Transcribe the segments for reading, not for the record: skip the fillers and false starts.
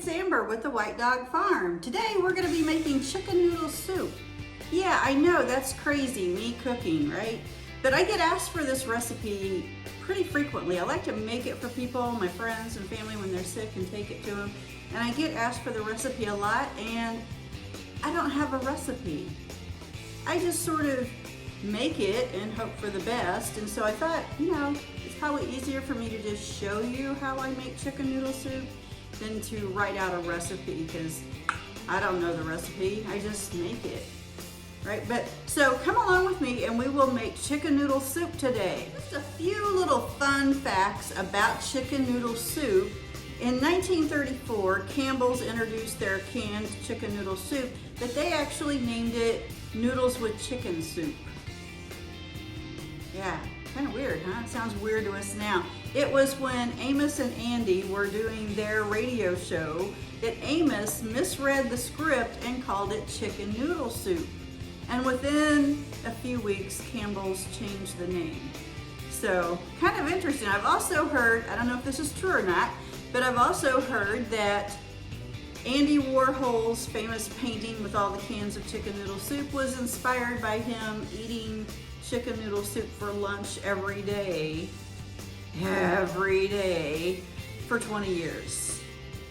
it's Amber with the White Dog Farm. Today we're going to be making chicken noodle soup. Yeah, I know that's crazy, me cooking, right? But I get asked for this recipe pretty frequently. I like to make it for people, my friends and family when they're sick, and take it to them. And I get asked for the recipe a lot, and I don't have a recipe. I just sort of make it and hope for the best. And so I thought, it's probably easier for me to just show you how I make chicken noodle soup than to write out a recipe, because I don't know the recipe, I just make it, right? But so come along with me and we will make chicken noodle soup today. Just a few little fun facts about chicken noodle soup. In 1934, Campbell's introduced their canned chicken noodle soup, but they actually named it noodles with chicken soup. Yeah, kind of weird, huh? It sounds weird to us now. It was when Amos and Andy were doing their radio show that Amos misread the script and called it chicken noodle soup. And within a few weeks, Campbell's changed the name. So, kind of interesting. I've also heard, I don't know if this is true or not, but I've also heard that Andy Warhol's famous painting with all the cans of chicken noodle soup was inspired by him eating chicken noodle soup for lunch every day for 20 years.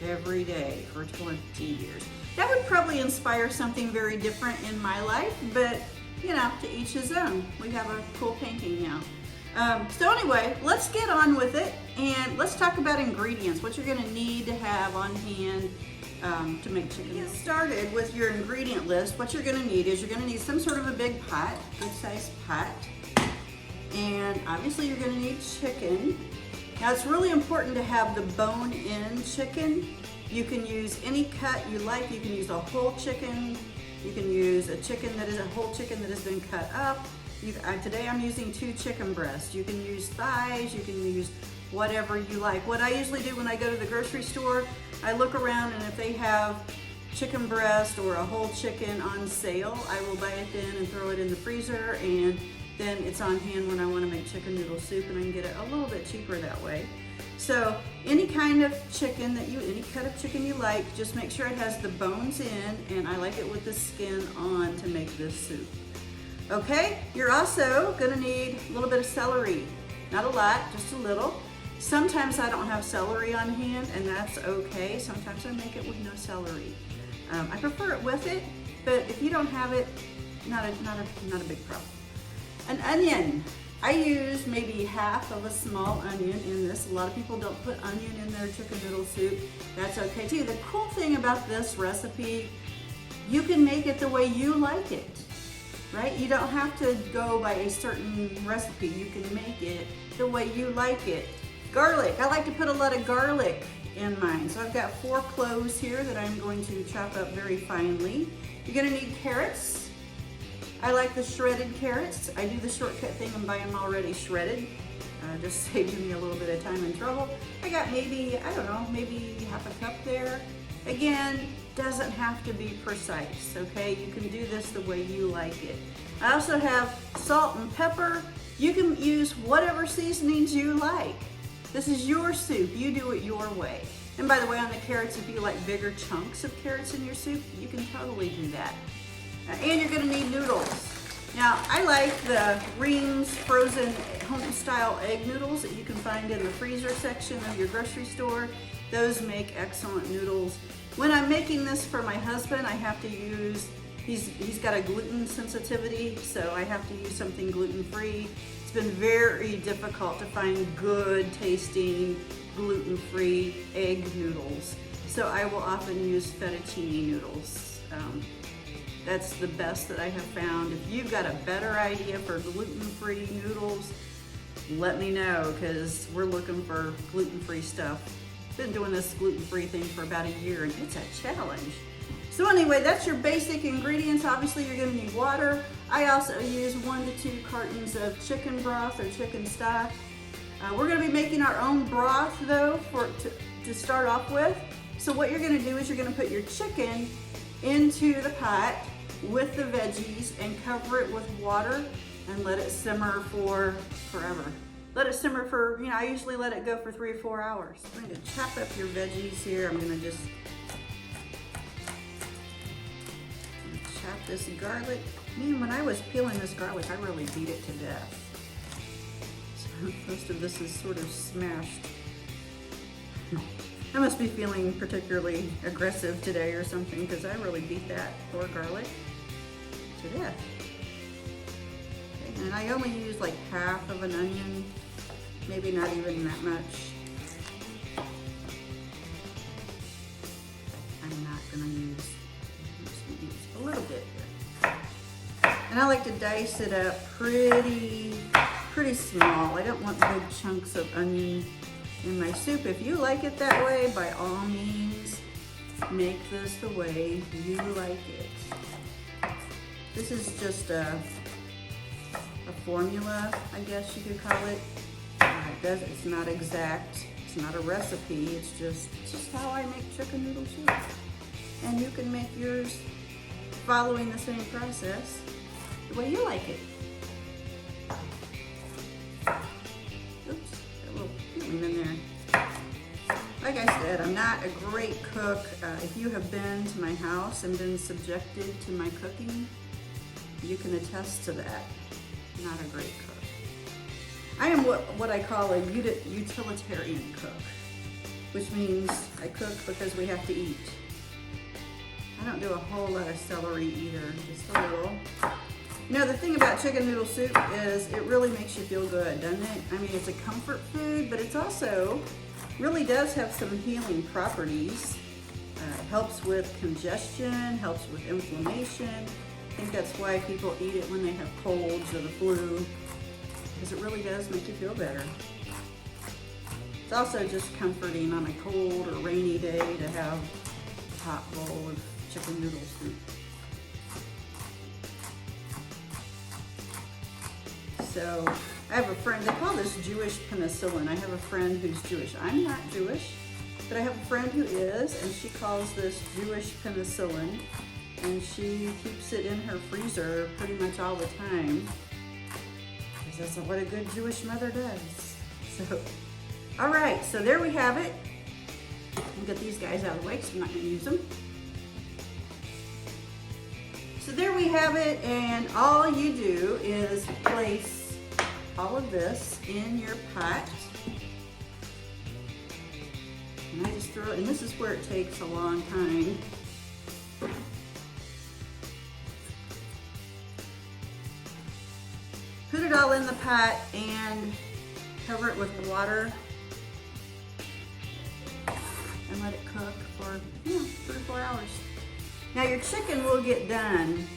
Every day for 20 years. That would probably inspire something very different in my life, but to each his own. We have a cool painting now. So anyway, let's get on with it and let's talk about ingredients, what you're gonna need to have on hand to make chicken. Get started with your ingredient list. What you're gonna need is you're gonna need some sort of a big pot, good sized pot. And obviously you're gonna need chicken. Now it's really important to have the bone-in chicken. You can use any cut you like. You can use a whole chicken. You can use a whole chicken that has been cut up. Today I'm using 2 chicken breasts. You can use thighs, you can use whatever you like. What I usually do when I go to the grocery store, I look around, and if they have chicken breast or a whole chicken on sale, I will buy it then and throw it in the freezer, and then it's on hand when I want to make chicken noodle soup, and I can get it a little bit cheaper that way. So any kind of chicken any cut of chicken you like, just make sure it has the bones in, and I like it with the skin on to make this soup. Okay, you're also gonna need a little bit of celery. Not a lot, just a little. Sometimes I don't have celery on hand, and that's okay. Sometimes I make it with no celery. I prefer it with it, but if you don't have it, not a big problem. An onion. I use maybe half of a small onion in this. A lot of people don't put onion in their chicken noodle soup. That's okay too. The cool thing about this recipe, you can make it the way you like it, right? You don't have to go by a certain recipe. You can make it the way you like it. Garlic. I like to put a lot of garlic in mine. So I've got 4 cloves here that I'm going to chop up very finely. You're gonna need carrots. I like the shredded carrots. I do the shortcut thing and buy them already shredded. Just saves me a little bit of time and trouble. I got maybe half a cup there. Again, doesn't have to be precise, okay? You can do this the way you like it. I also have salt and pepper. You can use whatever seasonings you like. This is your soup, you do it your way. And by the way, on the carrots, if you like bigger chunks of carrots in your soup, you can totally do that. And you're gonna need noodles. Now, I like the Reams frozen home-style egg noodles that you can find in the freezer section of your grocery store. Those make excellent noodles. When I'm making this for my husband, I have to use, he's got a gluten sensitivity, so I have to use something gluten-free. It's been very difficult to find good tasting gluten-free egg noodles. So I will often use fettuccine noodles. That's the best that I have found. If you've got a better idea for gluten-free noodles, let me know, because we're looking for gluten-free stuff. Been doing this gluten-free thing for about a year, and it's a challenge. So anyway, that's your basic ingredients. Obviously, you're gonna need water. I also use 1 to 2 cartons of chicken broth or chicken stock. We're gonna be making our own broth though to start off with. So what you're gonna do is you're gonna put your chicken into the pot with the veggies and cover it with water and let it simmer for forever. Let it simmer for, I usually let it go for 3 or 4 hours. I'm going to chop up your veggies here. I'm going to just this garlic. Man, when I was peeling this garlic, I really beat it to death. So most of this is sort of smashed. I must be feeling particularly aggressive today or something, because I really beat that poor garlic to death. Okay, and I only used like half of an onion, maybe not even that much. I'm not gonna use, I'm just gonna use a little bit here. And I like to dice it up pretty small. I don't want big chunks of onion in my soup. If you like it that way, by all means, make this the way you like it. This is just a formula, I guess you could call it. It's not exact, it's not a recipe, it's just how I make chicken noodle soup. And you can make yours following the same process, the way you like it. Oops, got a little peeling in there. Like I said, I'm not a great cook. If you have been to my house and been subjected to my cooking, you can attest to that. Not a great cook. I am what I call a utilitarian cook, which means I cook because we have to eat. I don't do a whole lot of celery either, just a little. You know, the thing about chicken noodle soup is it really makes you feel good, doesn't it? I mean, it's a comfort food, but it's also really does have some healing properties. Helps with congestion, helps with inflammation. I think that's why people eat it when they have colds or the flu, because it really does make you feel better. It's also just comforting on a cold or rainy day to have a hot bowl of chicken noodle soup. So I have a friend, they call this Jewish penicillin. I have a friend who's Jewish. I'm not Jewish, but I have a friend who is, and she calls this Jewish penicillin, and she keeps it in her freezer pretty much all the time, because that's what a good Jewish mother does. So, all right, so there we have it. I'll get these guys out of the way because I'm not going to use them. So there we have it, and all you do is place all of this in your pot. And I just throw it, and this is where it takes a long time. Put it all in the pot and cover it with water and let it cook for 3 or 4 hours. Now your chicken will get done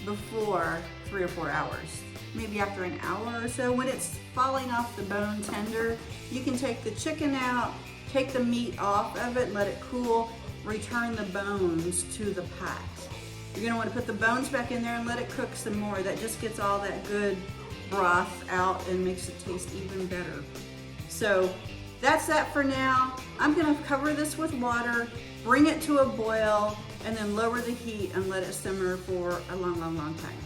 before 3 or 4 hours, maybe after an hour or so. When it's falling off the bone tender, you can take the chicken out, take the meat off of it, let it cool, return the bones to the pot. You're gonna wanna put the bones back in there and let it cook some more. That just gets all that good broth out and makes it taste even better. So that's that for now. I'm gonna cover this with water, bring it to a boil, and then lower the heat and let it simmer for a long, long, long time.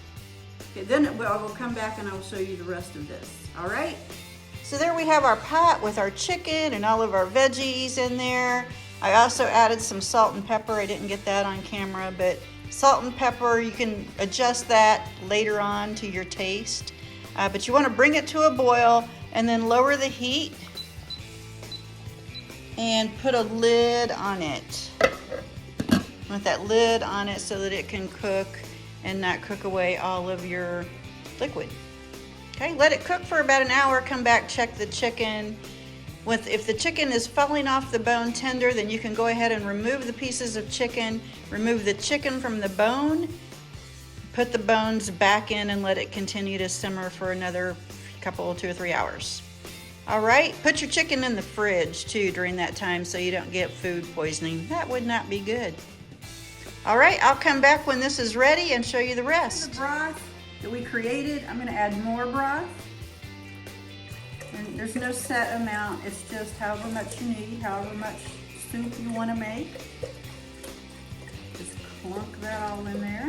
Okay, then I will come back and I will show you the rest of this. All right? So there we have our pot with our chicken and all of our veggies in there. I also added some salt and pepper. I didn't get that on camera, but salt and pepper, you can adjust that later on to your taste. But you want to bring it to a boil and then lower the heat and put a lid on it. With that lid on it so that it can cook and not cook away all of your liquid. Okay, let it cook for about an hour, come back, check the chicken. If the chicken is falling off the bone tender, then you can go ahead and remove the pieces of chicken, remove the chicken from the bone, put the bones back in and let it continue to simmer for another couple, 2 or 3 hours. All right, put your chicken in the fridge too during that time so you don't get food poisoning. That would not be good. All right, I'll come back when this is ready and show you the rest. The broth that we created, I'm gonna add more broth. And there's no set amount, it's just however much you need, however much soup you wanna make. Just clunk that all in there.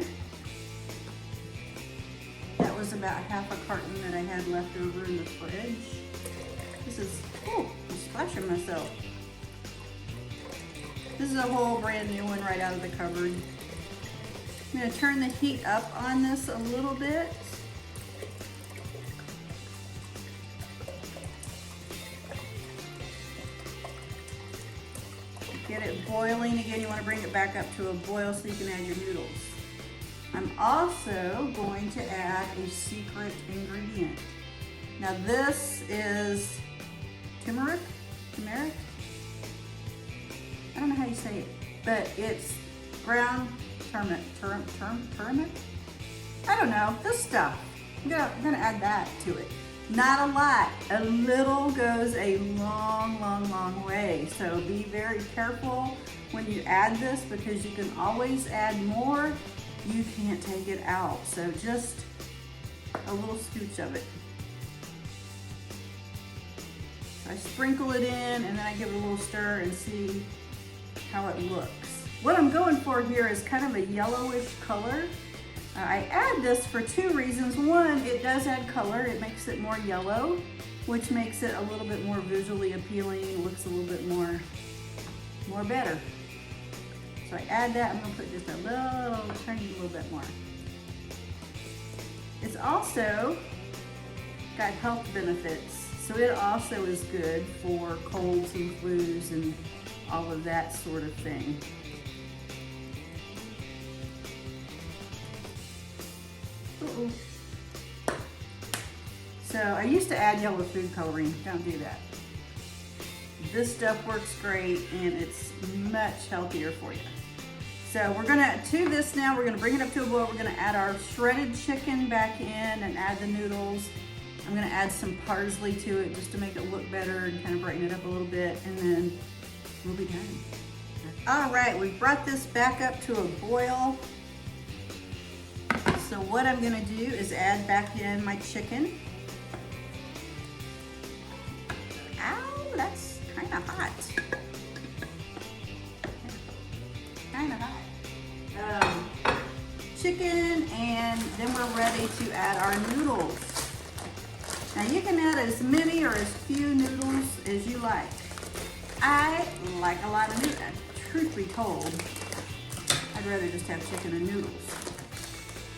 That was about half a carton that I had left over in the fridge. This is, oh, I'm splashing myself. This is a whole brand new one right out of the cupboard. I'm gonna turn the heat up on this a little bit. Get it boiling again. You want to bring it back up to a boil so you can add your noodles. I'm also going to add a secret ingredient. Now this is turmeric? I don't know how you say it, but it's ground turmeric. I don't know, this stuff. I'm gonna add that to it. Not a lot. A little goes a long, long, long way. So be very careful when you add this because you can always add more. You can't take it out. So just a little scooch of it. I sprinkle it in and then I give it a little stir and see how it looks. What I'm going for here is kind of a yellowish color. I add this for two reasons. One, it does add color. It makes it more yellow, which makes it a little bit more visually appealing. It looks a little bit more better. So I add that. I'm gonna put just a little bit more. It's also got health benefits. So it also is good for colds and flus and all of that sort of thing. So I used to add yellow food coloring. Don't do that. This stuff works great and it's much healthier for you. So we're gonna do this now. We're gonna bring it up to a boil. We're gonna add our shredded chicken back in and add the noodles. I'm gonna add some parsley to it just to make it look better and kind of brighten it up a little bit, and then we'll be done. All right, we brought this back up to a boil. So what I'm gonna do is add back in my chicken. Ow, that's kind of hot. Kind of hot. Chicken, and then we're ready to add our noodles. Now you can add as many or as few noodles as you like. I like a lot of noodles. Truth be told, I'd rather just have chicken and noodles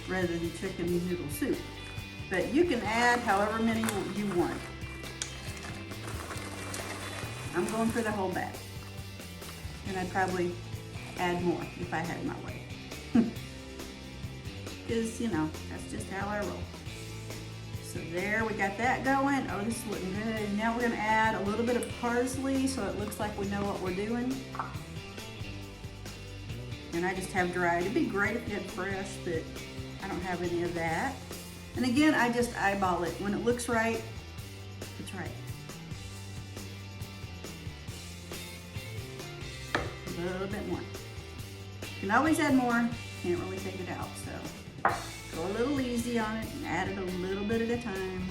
rather than chicken and noodle soup. But you can add however many you want. I'm going for the whole bag. And I'd probably add more if I had my way. Because, you know, that's just how I roll. So there, we got that going. Oh, this is looking good. Now we're gonna add a little bit of parsley so it looks like we know what we're doing. And I just have dried. It'd be great if you had fresh, but I don't have any of that. And again, I just eyeball it. When it looks right, it's right. A little bit more. You can always add more. Can't really take it out, so go a little easy on it and add it a little bit at a time.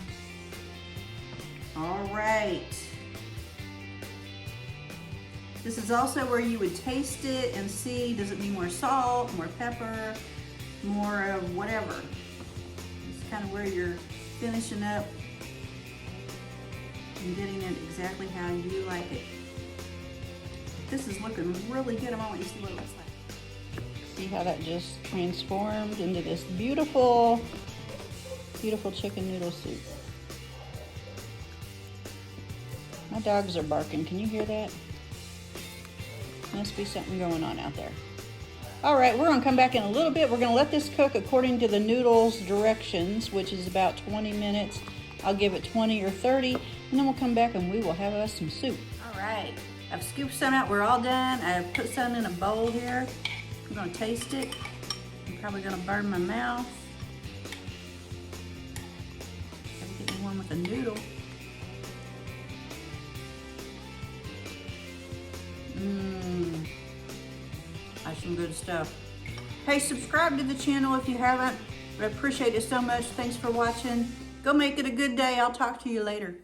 All right. This is also where you would taste it and see, does it need more salt, more pepper, more of whatever. It's kind of where you're finishing up and getting it exactly how you like it. This is looking really good. I'm gonna let you see what it looks like. See how that just transformed into this beautiful, beautiful chicken noodle soup. My dogs are barking. Can you hear that? Must be something going on out there. All right, we're gonna come back in a little bit. We're gonna let this cook according to the noodles directions, which is about 20 minutes. I'll give it 20 or 30, and then we'll come back and we will have us some soup. All right, I've scooped some out. We're all done. I've put some in a bowl here. I'm gonna taste it. I'm probably gonna burn my mouth. Gotta get me one with a noodle. That's some good stuff. Hey, subscribe to the channel if you haven't. I appreciate it so much. Thanks for watching. Go make it a good day. I'll talk to you later.